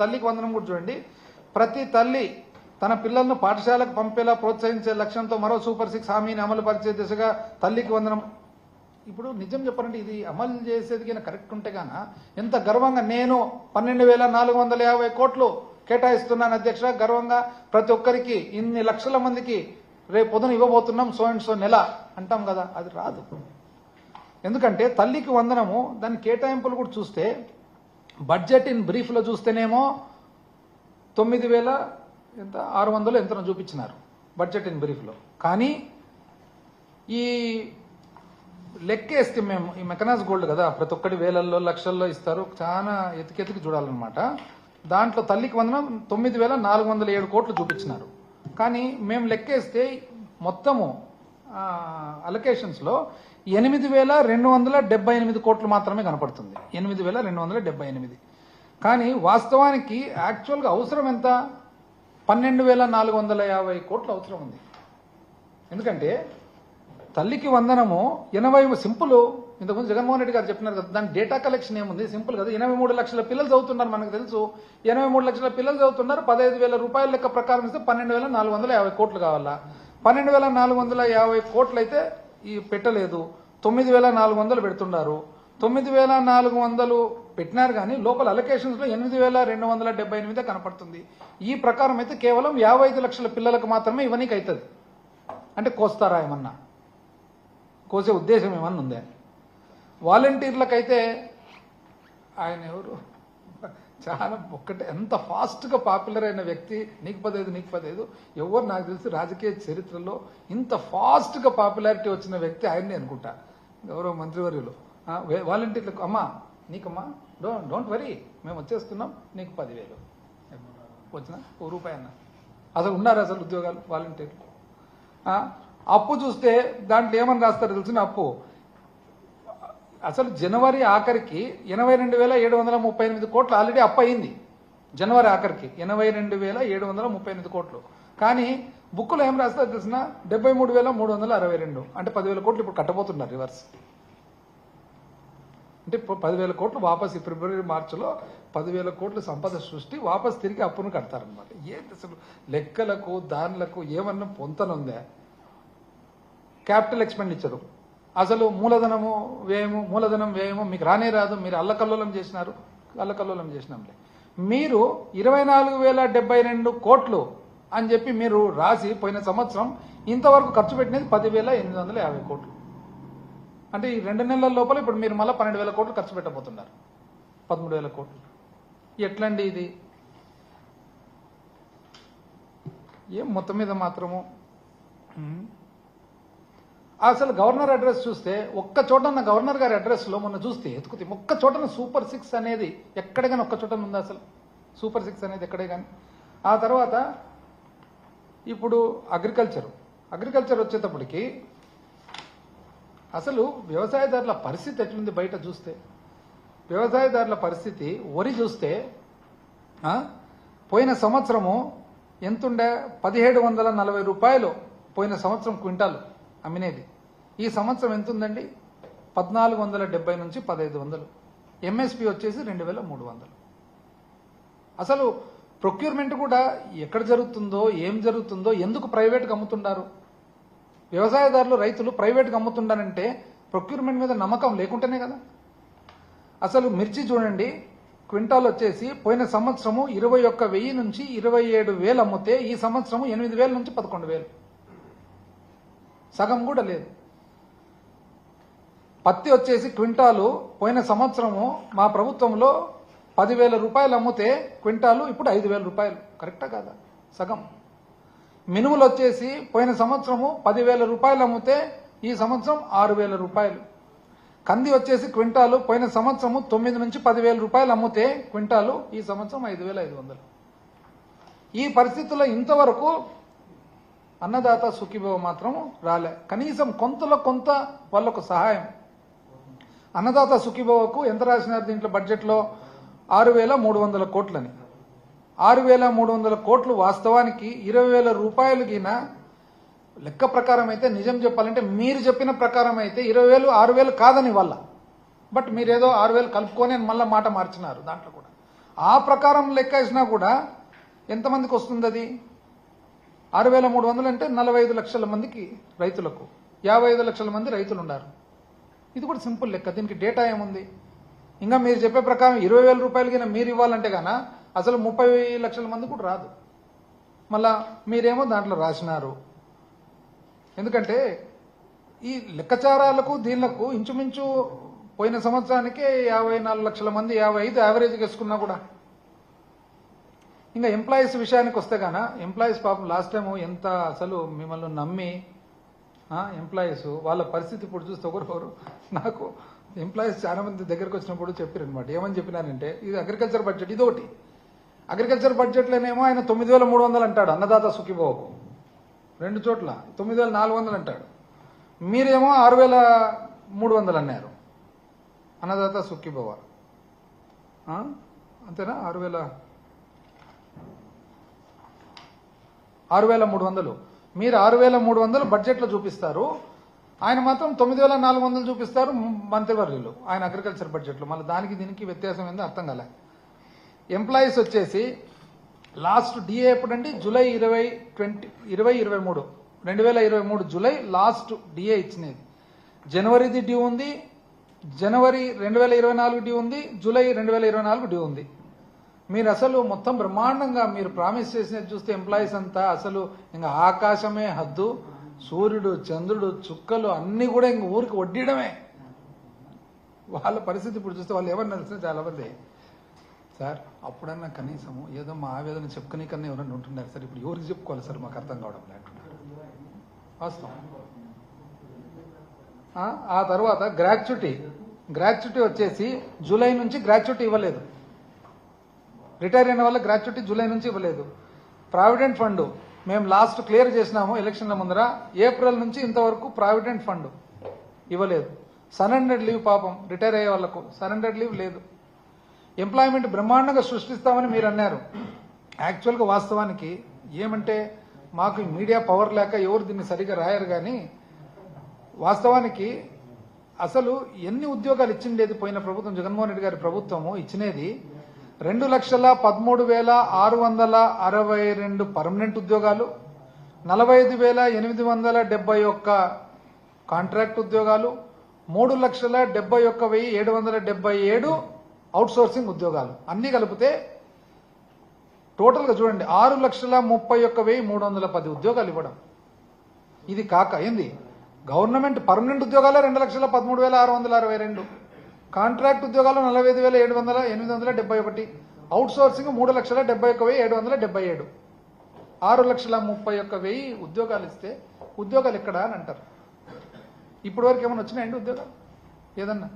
తల్లికి వందనం కూడా చూడండి. ప్రతి తల్లి తన పిల్లలను పాఠశాలకు పంపేలా ప్రోత్సహించే లక్ష్యంతో మరో సూపర్ 6 హామీని అమలు పరిచే దిశగా తల్లికి వందనం. ఇప్పుడు నిజం చెప్పాలంటే ఇది అమలు చేసేది కానీ కరెక్ట్ ఉంటే గాన ఎంత గర్వంగా నేను 12,450 కోట్లు కేటాయిస్తున్నాను అధ్యక్ష, గర్వంగా ప్రతి ఒక్కరికి ఇన్ని లక్షల మందికి రేపు పొద్దున ఇవ్వబోతున్నాం సో అండ్ సో నెల అంటాం కదా, అది రాదు. ఎందుకంటే తల్లికి వందనము దాని కేటాయింపులు కూడా చూస్తే బడ్జెట్ ఇన్ బ్రీఫ్లో చూస్తేనేమో 9,600 ఎంతనో చూపించినారు బడ్జెట్ ఇన్ బ్రీఫ్లో. కానీ ఈ లెక్కేస్తే మేము ఈ మెకనాజ్ గోల్డ్ కదా ప్రతి ఒక్కటి వేలల్లో లక్షల్లో ఇస్తారు, చాలా ఎతికెతికి చూడాలన్నమాట. దాంట్లో తల్లికి వందనం 9,407 కోట్లు చూపించినారు. కానీ మేము లెక్కేస్తే మొత్తము అలొకేషన్స్లో 8,278 కోట్లు మాత్రమే కనపడుతుంది. 8,278. కానీ వాస్తవానికి యాక్చువల్గా అవసరం ఎంత? 12,450 కోట్లు అవసరం ఉంది. ఎందుకంటే తల్లికి వందనము 80 సింపుల్. ఇంతకుముందు జగన్మోహన్ రెడ్డి గారు చెప్పినారు కదా, దాని డేటా కలెక్షన్ ఏముంది? సింపుల్ కదా. 83 లక్షల పిల్లలు చదువుతున్నారు, మనకు తెలుసు. 83 లక్షల పిల్లలు చదువుతున్నారు. 15,000 రూపాయల లెక్క ప్రకారం ఇస్తే 12,450 కోట్లు కావాలా? 12,450 కోట్లు అయితే ఈ పెట్టలేదు, 9,400 పెడుతున్నారు. 9,400 పెట్టినారు కానీ లోపల అలొకేషన్స్ లో 8,278 కనపడుతుంది. ఈ ప్రకారం అయితే కేవలం 55 లక్షల పిల్లలకు మాత్రమే ఇవ్వనీకి అవుతుంది. అంటే కోస్తారా ఏమన్నా? కోసే ఉద్దేశం ఏమన్నా ఉందా? వాలంటీర్లకైతే ఆయన ఎవరు చాలా ఒక్కటే ఎంత ఫాస్ట్గా పాపులర్ అయిన వ్యక్తి. నీకు 15 ఎవరు నాకు తెలిసి రాజకీయ చరిత్రలో ఇంత ఫాస్ట్గా పాపులారిటీ వచ్చిన వ్యక్తి ఆయన్ని అనుకుంటా, గౌరవ మంత్రివర్యులు. వాలంటీర్లకు అమ్మా నీకమ్మా డోంట్ వరీ మేము వచ్చేస్తున్నాం, నీకు 10,000 వచ్చిన రూపాయి అన్న. అసలు ఉన్నారు అసలు ఉద్యోగాలు వాలంటీర్లు? అప్పు చూస్తే దాంట్లో ఏమని రాస్తారు తెలిసిన అప్పు అసలు జనవరి ఆఖరికి 82,738 కోట్లు ఆల్రెడీ అప్పు అయింది. జనవరి ఆఖరికి 82,738 కోట్లు. కానీ బుక్లో ఏం రాస్తారు తెలిసిన 73,362 అంటే 10,000 కోట్లు ఇప్పుడు కట్టబోతున్నారు రివర్స్. అంటే 10,000 కోట్లు వాపస్ ఈ ఫిబ్రవరి మార్చిలో 10,000 కోట్ల సంపద సృష్టి వాపస్ తిరిగి అప్పును కడతారనమాట. ఏంటి అసలు లెక్కలకు దానిలకు ఏమన్నా పొంతనుందా? క్యాపిటల్ ఎక్స్పెండిచరు అసలు మూలధనం వ్యయము మీకు రానే రాదు. మీరు అల్లకల్లోలం చేసినారు, అల్లకల్లోలం చేసినాంలే. మీరు 24,072 కోట్లు అని చెప్పి మీరు రాసి పోయిన సంవత్సరం ఇంతవరకు ఖర్చు పెట్టినది 10,850 కోట్లు. అంటే ఈ 2 నెలల లోపల ఇప్పుడు మీరు మళ్ళీ 12,000 కోట్లు ఖర్చు పెట్టబోతున్నారు. 13,000 కోట్లు. ఎట్లండి ఇది? ఏం మొత్తం మీద మాత్రము అసలు గవర్నర్ అడ్రస్ చూస్తే ఒక్క చోటన్న గవర్నర్ గారి అడ్రస్లో మొన్న చూస్తే ఎత్తుకుతే ఒక్క చోటన సూపర్ 6 అనేది ఎక్కడే కానీ ఒక్క చోటన ఉందా అసలు? సూపర్ 6 అనేది ఎక్కడే కానీ. ఆ తర్వాత ఇప్పుడు అగ్రికల్చర్ వచ్చేటప్పటికి అసలు వ్యవసాయదారుల పరిస్థితి ఎట్లుంది బయట చూస్తే? వ్యవసాయదారుల పరిస్థితి వరి చూస్తే పోయిన సంవత్సరము ఎంతుండే 1,740 రూపాయలు పోయిన సంవత్సరం క్వింటాలు అమ్మినేది. ఈ సంవత్సరం ఎంత ఉందండి? 1,470 నుంచి 1,500. ఎంఎస్పి వచ్చేసి 2,300. అసలు ప్రొక్యూర్మెంట్ కూడా ఎక్కడ జరుగుతుందో ఏం జరుగుతుందో, ఎందుకు ప్రైవేట్గా అమ్ముతున్నారు? వ్యవసాయదారులు రైతులు ప్రైవేట్గా అమ్ముతుండారంటే ప్రొక్యూర్మెంట్ మీద నమ్మకం లేకుంటేనే కదా. అసలు మిర్చి చూడండి, క్వింటాల్ వచ్చేసి పోయిన సంవత్సరము 21,000 నుంచి 27,000 అమ్మితే ఈ సంవత్సరము 8,000 నుంచి 11,000, సగం కూడా లేదు. పత్తి వచ్చేసి క్వింటాలు పోయిన సంవత్సరము మా ప్రభుత్వంలో 10,000 రూపాయలు అమ్మితే క్వింటాలు ఇప్పుడు 5,000 రూపాయలు. కరెక్టా కాదా? సగం. మినుములు వచ్చేసి పోయిన సంవత్సరము 10,000 రూపాయలు అమ్మితే ఈ సంవత్సరం 6,000 రూపాయలు. కంది వచ్చేసి క్వింటాలు పోయిన సంవత్సరము 9 నుంచి 10,000 రూపాయలు అమ్మితే క్వింటాలు ఈ సంవత్సరం 5,500. ఈ పరిస్థితుల్లో ఇంతవరకు అన్నదాత సుఖీభవ మాత్రం రాలే. కనీసం కొంతలో కొంత వాళ్లకు సహాయం. అన్నదాత సుఖీభవకు ఎంత రాసినారు దీంట్లో బడ్జెట్లో? 6,300 కోట్లని. 6,300 కోట్లు వాస్తవానికి 20,000 రూపాయలు గిన లెక్క ప్రకారం అయితే, నిజం చెప్పాలంటే మీరు చెప్పిన ప్రకారం అయితే 20,000 6,000 కాదని వల్ల, బట్ మీరేదో 6,000 కలుపుకొని మళ్ళీ మాట మార్చినారు. దాంట్లో కూడా ఆ ప్రకారం లెక్క వేసినా కూడా ఎంతమందికి వస్తుంది అది? 6,300 అంటే 45 లక్షల మందికి రైతులకు, 55 లక్షల మంది రైతులు ఉన్నారు. ఇది కూడా సింపుల్ లెక్క. దీనికి డేటా ఏముంది? ఇంకా మీరు చెప్పే ప్రకారం 20,000 రూపాయలకి మీరు ఇవ్వాలంటే గాన అసలు 30 లక్షల మంది కూడా రాదు. మళ్ళా మీరేమో దాంట్లో రాసినారు. ఎందుకంటే ఈ లెక్కచారాలకు దీళ్లకు ఇంచుమించు పోయిన సంవత్సరానికే 54 లక్షల మంది, 55 యావరేజ్ వేసుకున్నా కూడా. ఇంకా ఎంప్లాయీస్ విషయానికి వస్తే గాన ఎంప్లాయీస్ పాపం లాస్ట్ టైం ఎంత అసలు మిమ్మల్ని నమ్మి ఎంప్లాయీస్ వాళ్ళ పరిస్థితి ఇప్పుడు చూస్తే ఒకరు నాకు ఎంప్లాయీస్ చాలా మంది దగ్గరకు వచ్చినప్పుడు చెప్పారనమాట. ఏమని చెప్పినారంటే ఇది అగ్రికల్చర్ బడ్జెట్, ఇదొకటి అగ్రికల్చర్ బడ్జెట్లోనేమో ఆయన 9,300 అంటాడు అన్నదాత సుఖీభావకు, 2 చోట్ల 9,400 అంటాడు. మీరేమో 6,300 అన్నారు అన్నదాత సుఖీభావ. అంతేనా? 6,300 మీరు 6,300 బడ్జెట్లో చూపిస్తారు, ఆయన మాత్రం 9,400 చూపిస్తారు మంత్రివర్యులు ఆయన అగ్రికల్చర్ బడ్జెట్లో. మళ్ళీ దానికి దీనికి వ్యత్యాసం ఏందో అర్థం కాలే. ఎంప్లాయీస్ వచ్చేసి లాస్ట్ డిఏ ఎప్పుడండి? జూలై 2023 జూలై లాస్ట్ డిఏ ఇచ్చినది. జనవరిది డ్యూ ఉంది, జనవరి 2024 డ్యూ ఉంది, జూలై 2024 డ్యూ ఉంది. మీరు అసలు మొత్తం బ్రహ్మాండంగా మీరు ప్రామిస్ చేసినది చూస్తే ఎంప్లాయీస్ అంతా అసలు ఇంకా ఆకాశమే హద్దు, సూర్యుడు చంద్రుడు చుక్కలు అన్ని కూడా ఇంక ఊరికి వడ్డీయడమే. వాళ్ళ పరిస్థితి ఇప్పుడు చూస్తే వాళ్ళు ఎవరు తెలిసిన చాలా మంది సార్ అప్పుడన్నా కనీసము ఏదో మా ఆవేదన చెప్పుకునే కన్నా ఎవరన్నా ఉంటున్నారు సార్, ఇప్పుడు ఎవరికి చెప్పుకోవాలి సార్ మాకు అర్థం కావడం లేకుంటున్నారు. వాస్తవం. ఆ తర్వాత గ్రాట్యుటీ వచ్చేసి జూలై నుంచి గ్రాట్యుటీ ఇవ్వలేదు. రిటైర్ అయిన వాళ్ళ గ్రాట్యుటీ జూలై నుంచి ఇవ్వలేదు. ప్రావిడెంట్ ఫండ్ మేము లాస్ట్ క్లియర్ చేసినాము ఎలక్షన్ల ముందర, ఏప్రిల్ నుంచి ఇంతవరకు ప్రావిడెంట్ ఫండ్ ఇవ్వలేదు. సరెండర్డ్ లీవ్ పాపం రిటైర్ అయ్యే వాళ్లకు సరెండర్డ్ లీవ్ లేదు. ఎంప్లాయ్మెంట్ బ్రహ్మాండంగా సృష్టిస్తామని మీరు అన్నారు. యాక్చువల్గా వాస్తవానికి ఏమంటే మాకు మీడియా పవర్ లేక ఎవరు దీన్ని సరిగా రాయరు, కానీ వాస్తవానికి అసలు ఎన్ని ఉద్యోగాలు ఇచ్చిండేది పోయిన ప్రభుత్వం, జగన్మోహన్ రెడ్డి గారి ప్రభుత్వము ఇచ్చినది 2,13,662 పర్మనెంట్ ఉద్యోగాలు, 45,871 కాంట్రాక్ట్ ఉద్యోగాలు, 3,71,777 అవుట్ సోర్సింగ్ ఉద్యోగాలు అన్ని కలిపితే టోటల్గా చూడండి 6,31,310 ఉద్యోగాలు ఇవ్వడం. ఇది కాక ఏంది గవర్నమెంట్ పర్మనెంట్ ఉద్యోగాలు 2,13,662, కాంట్రాక్ట్ ఉద్యోగాలు 45,871, అవుట్ సోర్సింగ్ 3,71,777, 6,31,000 ఉద్యోగాలు ఇస్తే ఉద్యోగాలు ఎక్కడా అని అంటారు. ఇప్పటి వరకు ఏమైనా వచ్చినాయండి ఉద్యోగాలు ఏదన్నా?